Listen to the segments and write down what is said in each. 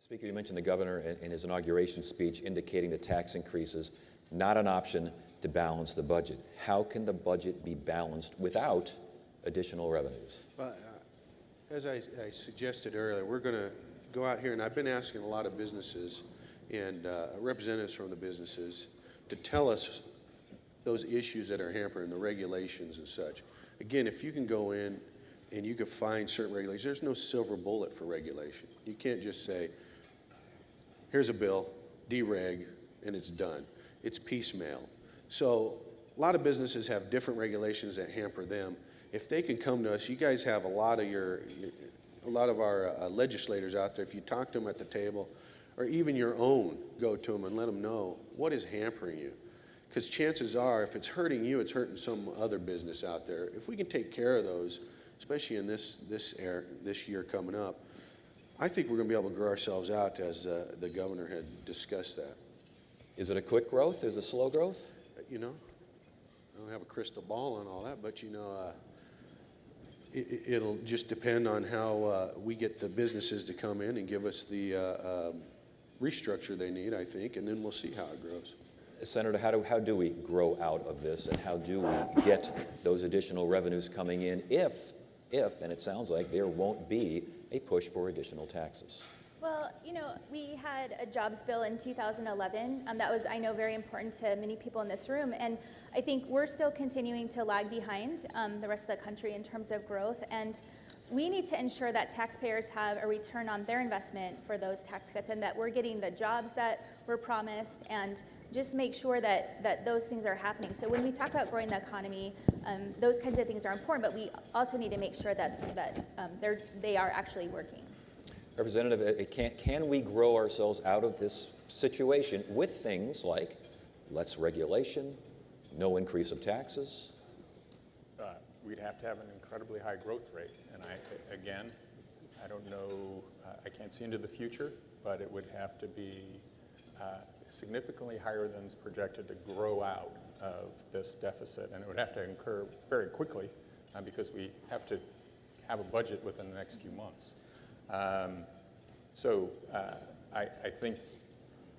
Speaker, you mentioned the governor in his inauguration speech indicating the tax increases not an option to balance the budget. How can the budget be balanced without additional revenues? Well, as I suggested earlier, we're going to go out here, and I've been asking a lot of businesses and representatives from the businesses to tell us those issues that are hampering the regulations and such. Again, if you can go in and you can find certain regulations, there's no silver bullet for regulation. You can't just say, here's a bill, dereg, and it's done. It's piecemeal. So a lot of businesses have different regulations that hamper them. If they can come to us, you guys have a lot of our legislators out there. If you talk to them at the table, or even your own, go to them and let them know what is hampering you. Because chances are, if it's hurting you, it's hurting some other business out there. If we can take care of those, especially in this year coming up, I think we're going to be able to grow ourselves out as the governor had discussed that. Is it a quick growth? Is it a slow growth? You know, I don't have a crystal ball on all that, but you know, it'll just depend on how we get the businesses to come in and give us the restructure they need, I think, and then we'll see how it grows. Senator, how do we grow out of this, and how do we get those additional revenues coming in if, and it sounds like there won't be a push for additional taxes? Well, you know, we had a jobs bill in 2011 that was, I know, very important to many people in this room, and I think we're still continuing to lag behind the rest of the country in terms of growth, and we need to ensure that taxpayers have a return on their investment for those tax cuts, and that we're getting the jobs that were promised, and just make sure that those things are happening. So when we talk about growing the economy, those kinds of things are important, but we also need to make sure that they are actually working. Representative, can we grow ourselves out of this situation with things like less regulation, no increase of taxes? We'd have to have an incredibly high growth rate. And I don't know, I can't see into the future, but it would have to be significantly higher than is projected to grow out of this deficit. And it would have to incur very quickly because we have to have a budget within the next few months. I think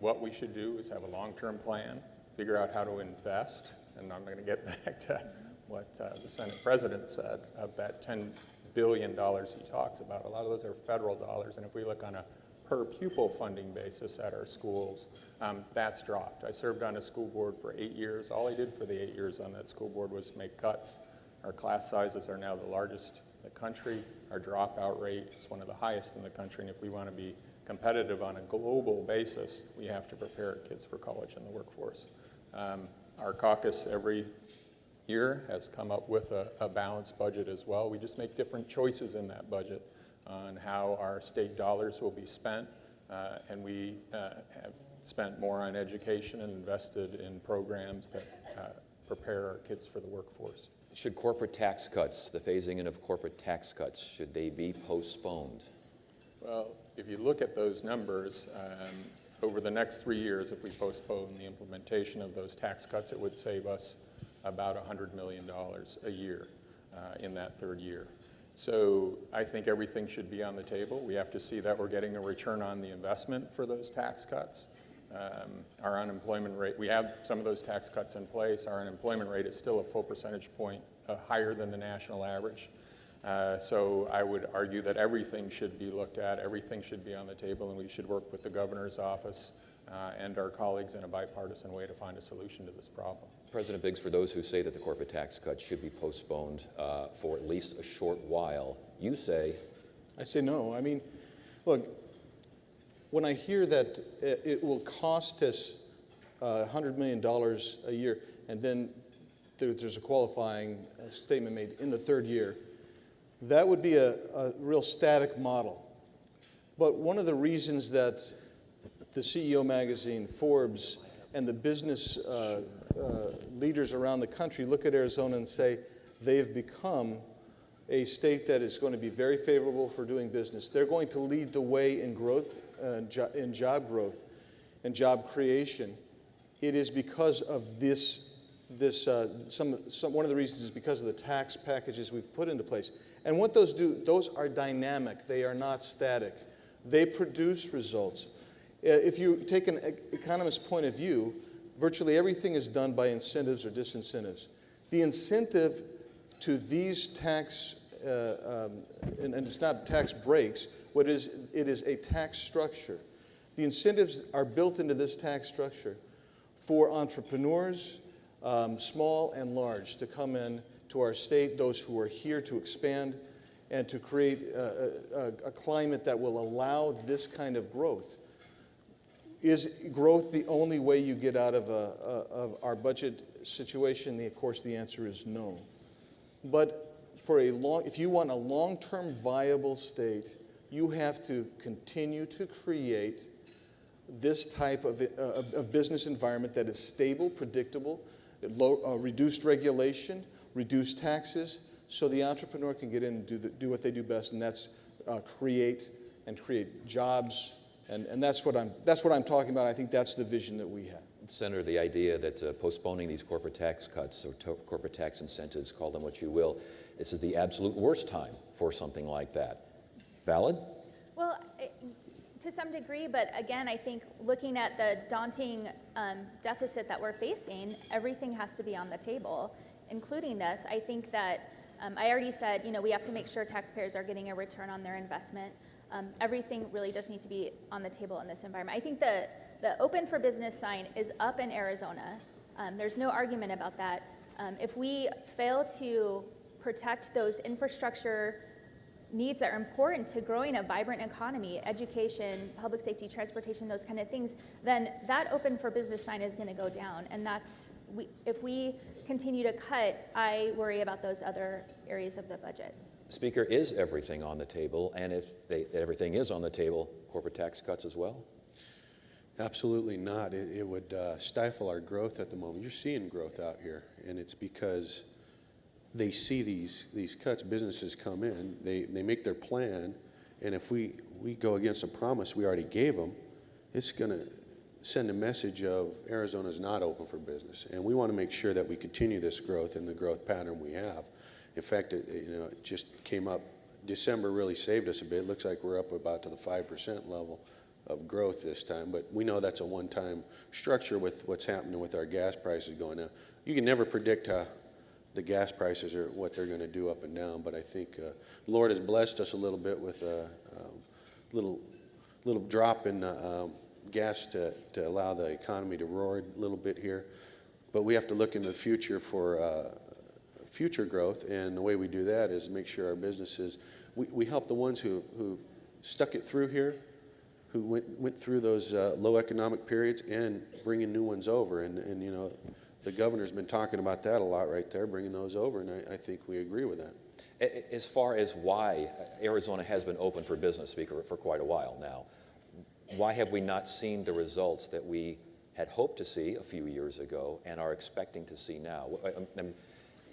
what we should do is have a long-term plan, figure out how to invest, and I'm going to get back to what the Senate President said of that $10 billion he talks about. A lot of those are federal dollars, and if we look on a per pupil funding basis at our schools, that's dropped. I served on a school board for 8 years. All I did for the 8 years on that school board was make cuts. Our class sizes are now the largest in the country. Our dropout rate is one of the highest in the country, and if we want to be competitive on a global basis, we have to prepare kids for college and the workforce. Our caucus every year has come up with a balanced budget as well. We just make different choices in that budget on how our state dollars will be spent, and we have spent more on education and invested in programs that prepare our kids for the workforce. Should corporate tax cuts, the phasing in of corporate tax cuts, should they be postponed? Well, if you look at those numbers, over the next 3 years, if we postpone the implementation of those tax cuts, it would save us about $100 million a year in that third year. So I think everything should be on the table. We have to see that we're getting a return on the investment for those tax cuts. Our unemployment rate, we have some of those tax cuts in place. Our unemployment rate is still a full percentage point higher than the national average. So I would argue that everything should be looked at, everything should be on the table, and we should work with the governor's office and our colleagues in a bipartisan way to find a solution to this problem. President Biggs, for those who say that the corporate tax cut should be postponed for at least a short while, you say? I say no. I mean, look, when I hear that it will cost us $100 million a year, and then there's a qualifying statement made in the third year, that would be a real static model. But one of the reasons that the CEO magazine, Forbes, and the business leaders around the country look at Arizona and say they've become a state that is going to be very favorable for doing business. They're going to lead the way in growth, in job growth and job creation. It is because of one of the reasons is because of the tax packages we've put into place. And what those do, those are dynamic. They are not static. They produce results. If you take an economist's point of view, virtually everything is done by incentives or disincentives. The incentive to these tax, and it's not tax breaks, it is a tax structure. The incentives are built into this tax structure for entrepreneurs, small and large, to come in to our state, those who are here to expand and to create a climate that will allow this kind of growth. Is growth the only way you get out of our budget situation? Of course, the answer is no. But if you want a long-term viable state, you have to continue to create this type of business environment that is stable, predictable, reduced regulation, reduced taxes, so the entrepreneur can get in and do what they do best, and that's create jobs. And that's what I'm talking about. I think that's the vision that we have. Senator, the idea that postponing these corporate tax cuts or corporate tax incentives, call them what you will, this is the absolute worst time for something like that. Valid? Well, to some degree, but again, I think looking at the daunting deficit that we're facing, everything has to be on the table, including this. I think that I already said, we have to make sure taxpayers are getting a return on their investment. Everything really does need to be on the table in this environment. I think the Open for Business sign is up in Arizona. There's no argument about that. If we fail to protect those infrastructure needs that are important to growing a vibrant economy, education, public safety, transportation, those kind of things, then that Open for Business sign is going to go down. And if we continue to cut, I worry about those other areas of the budget. Speaker, is everything on the table? And if everything is on the table, corporate tax cuts as well? Absolutely not. It would stifle our growth at the moment. You're seeing growth out here, and it's because they see these cuts. Businesses come in, they make their plan, and if we go against a promise we already gave them, it's going to send a message of Arizona's not open for business. And we want to make sure that we continue this growth and the growth pattern we have. In fact, it just came up. December really saved us a bit. It looks like we're up about to the 5% level of growth this time, but we know that's a one-time structure with what's happening with our gas prices going up. You can never predict how the gas prices are, what they're going to do up and down, but I think the Lord has blessed us a little bit with a little drop in gas to allow the economy to roar a little bit here. But we have to look into the future for future growth, and the way we do that is make sure our businesses, we help the ones who stuck it through here, who went through those low economic periods, and bringing new ones over. And the governor's been talking about that a lot right there, bringing those over, and I think we agree with that. As far as why Arizona has been open for business, Speaker, for quite a while now, why have we not seen the results that we had hoped to see a few years ago and are expecting to see now?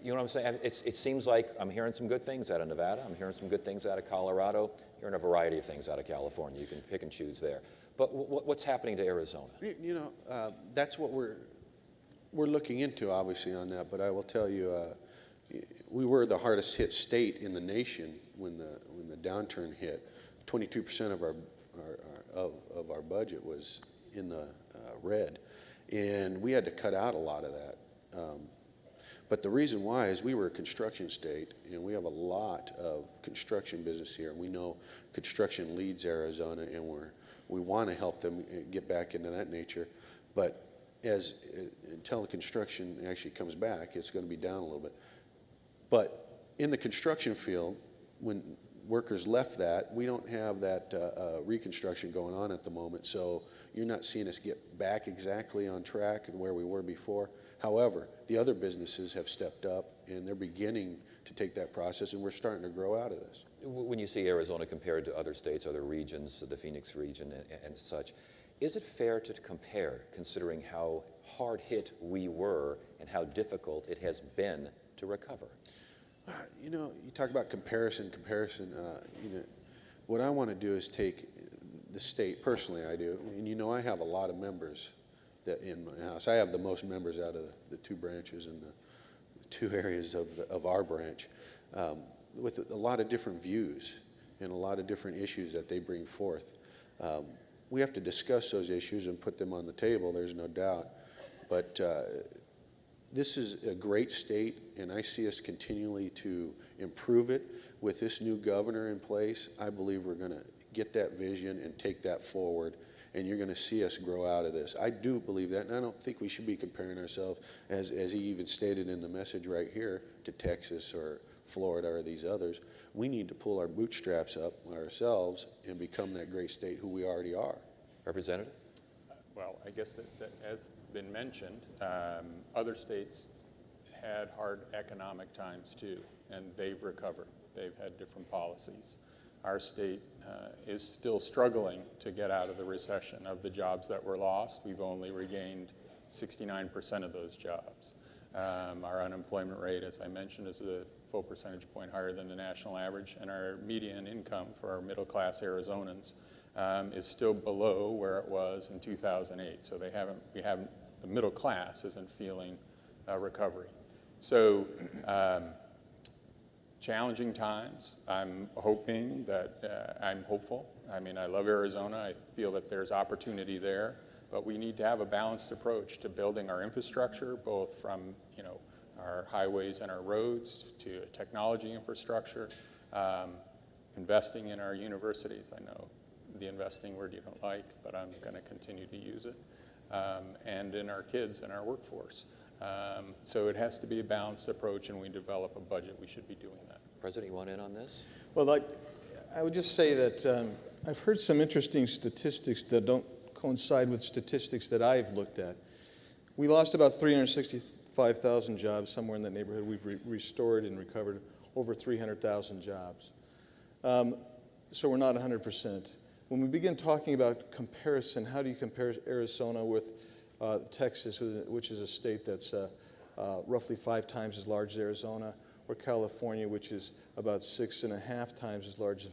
You know what I'm saying? It seems like I'm hearing some good things out of Nevada. I'm hearing some good things out of Colorado. Hearing a variety of things out of California. You can pick and choose there. But what's happening to Arizona? That's what we're looking into, obviously, on that. But I will tell you, we were the hardest hit state in the nation when the downturn hit. 22% of our budget was in the red, and we had to cut out a lot of that. But the reason why is we were a construction state, and we have a lot of construction business here. We know construction leads Arizona, and we want to help them get back into that nature. But until the construction actually comes back, it's going to be down a little bit. But in the construction field, when workers left that, we don't have that reconstruction going on at the moment. So you're not seeing us get back exactly on track and where we were before. However, the other businesses have stepped up, and they're beginning to take that process, and we're starting to grow out of this. When you see Arizona compared to other states, other regions, the Phoenix region and such, is it fair to compare, considering how hard hit we were and how difficult it has been to recover? You talk about comparison. What I want to do is take the state, personally I do, and I have a lot of members that in my house. I have the most members out of the two branches and the two areas of our branch, with a lot of different views. and a lot of different issues that they bring forth. We have to discuss those issues and put them on the table, there's no doubt. But this is a great state, and I see us continually to improve it. With this new governor in place, I believe we're going to get that vision and take that forward, and you're going to see us grow out of this. I do believe that, and I don't think we should be comparing ourselves, as he even stated in the message right here, to Texas or Florida or these others. We need to pull our bootstraps up ourselves and become that great state who we already are. Representative? Well, I guess that as been mentioned, other states had hard economic times too, and they've recovered. They've had different policies. Our state is still struggling to get out of the recession. Of the jobs that were lost, we've only regained 69% of those jobs. Our unemployment rate, as I mentioned, is a full percentage point higher than the national average, and our median income for our middle-class Arizonans is still below where it was in 2008. So the middle class isn't feeling recovery. So challenging times. I'm hopeful. I mean, I love Arizona. I feel that there's opportunity there, but we need to have a balanced approach to building our infrastructure, both from, our highways and our roads to technology infrastructure, investing in our universities. I know the investing word you don't like, but I'm going to continue to use it, and in our kids and our workforce. So it has to be a balanced approach, and we develop a budget. We should be doing that. President, you want in on this? Well, I would just say that I've heard some interesting statistics that don't coincide with statistics that I've looked at. We lost about 365,000 jobs, somewhere in that neighborhood. We've restored and recovered over 300,000 jobs. So we're not 100%. When we begin talking about comparison, how do you compare Arizona with Texas, which is a state that's roughly 5 times as large as Arizona, or California, which is about 6.5 times as large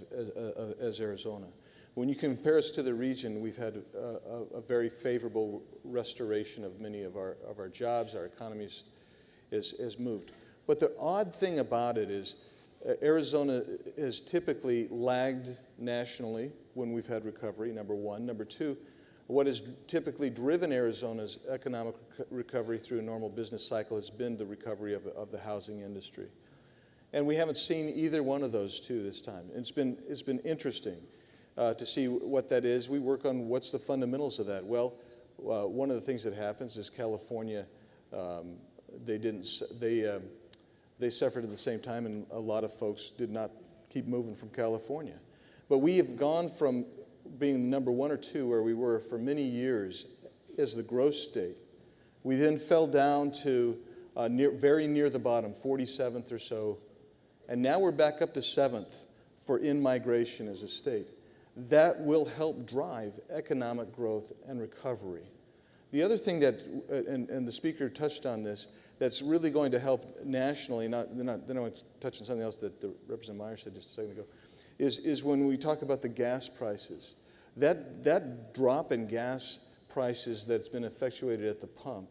as Arizona. When you compare us to the region, we've had a very favorable restoration of many of our jobs. Our economy has moved. But the odd thing about it is Arizona has typically lagged nationally when we've had recovery, number one. Number two, what has typically driven Arizona's economic recovery through a normal business cycle has been the recovery of the housing industry. And we haven't seen either one of those two this time. It's been interesting to see what that is. We work on what's the fundamentals of that. Well, one of the things that happens is California, they suffered at the same time, and a lot of folks did not keep moving from California. But we have gone from being number 1 or 2, where we were for many years as the growth state. We then fell down to very near the bottom, 47th or so, and now we're back up to 7th for in-migration as a state. That will help drive economic growth and recovery. The other thing that, and the speaker touched on this, that's really going to help nationally, then I want to touch on something else that Representative Meyer said just a second ago, is when we talk about the gas prices. That drop in gas prices that's been effectuated at the pump,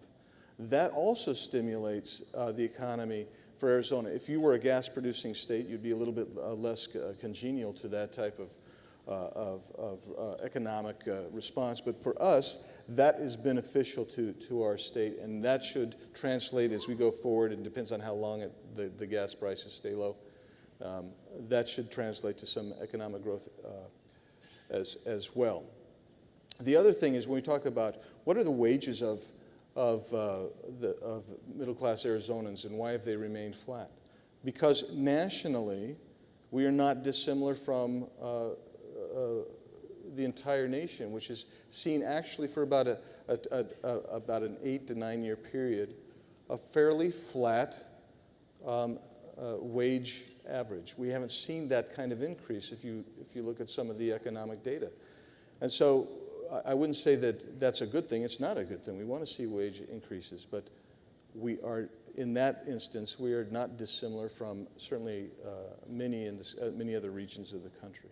that also stimulates the economy for Arizona. If you were a gas-producing state, you'd be a little bit less congenial to that type of economic response. But for us, that is beneficial to our state, and that should translate as we go forward. It depends on how long the gas prices stay low. That should translate to some economic growth as well. The other thing is when we talk about what are the wages of middle-class Arizonans and why have they remained flat? Because nationally, we are not dissimilar from the entire nation, which is seen actually for about an 8 to 9 year period, a fairly flat wage average. We haven't seen that kind of increase if you look at some of the economic data. And so I wouldn't say that that's a good thing. It's not a good thing. We want to see wage increases, but we are, in that instance, we are not dissimilar from certainly many other regions of the country.